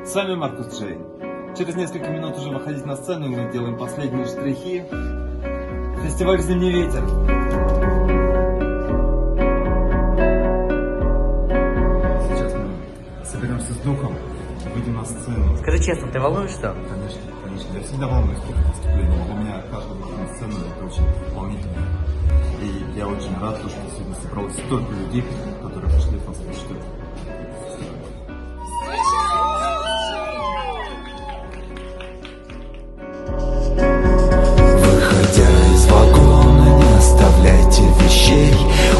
С вами Маркус Джей. Через несколько минут уже выходить на сцену, и мы делаем последние штрихи. Фестиваль «Зимний ветер». Сейчас мы соберемся с духом, выйдем на сцену. Скажи честно, ты волнуешься? Конечно, конечно. Я всегда волнуюсь после выступления. Для меня каждый выход на сцену это очень волнительно. И я очень рад, что сегодня собралось столько людей, которые пришли нас слушать.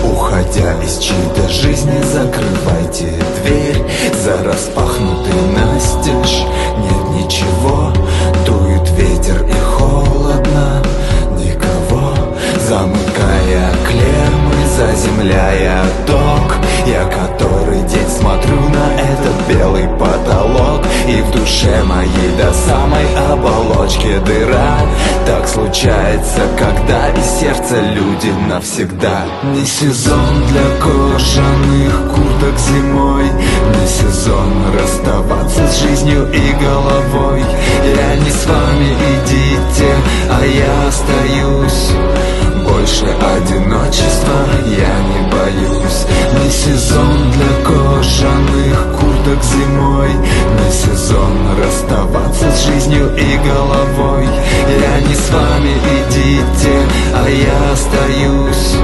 Уходя из чьей-то жизни, закрывайте дверь за распахнутой настежь. Нет ничего, дует ветер и холодно, никого. Замыкая клеммы, заземляя ток, я который день смотрю на этот белый потолок, и в душе моей до самой оболочки дыра. Так случается, когда из сердца люди навсегда. Не сезон для кожаных курток зимой, не сезон расставаться с жизнью и головой. Я не с вами, идите, а я остаюсь. Больше одиночества я не боюсь. Не сезон для кожаных курток зимой, не сезон расставаться с жизнью и головой. Я не с вами, идите, а я остаюсь.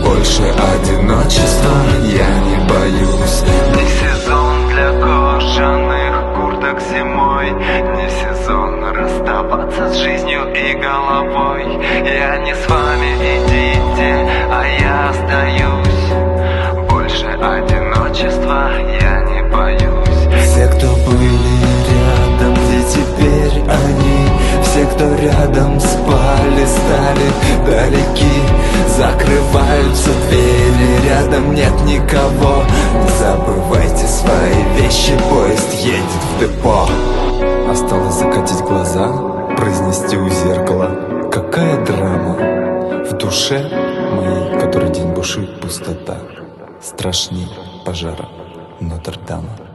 Больше одиночества я не боюсь. Не сезон для кожаных курток зимой, не сезон расставаться с жизнью и головой. Я не с вами, идите, а я остаюсь. Больше одиночества я не боюсь. Все, кто были рядом, где теперь они? Все, кто рядом спали, стали далеки. Закрываются двери, рядом нет никого. Не забывайте свои вещи, поезд едет в депо. Осталось закатить глаза, произнести у зеркала: какая драма в душе моей, который день бушует пустота, страшней пожара Нотр-Дама.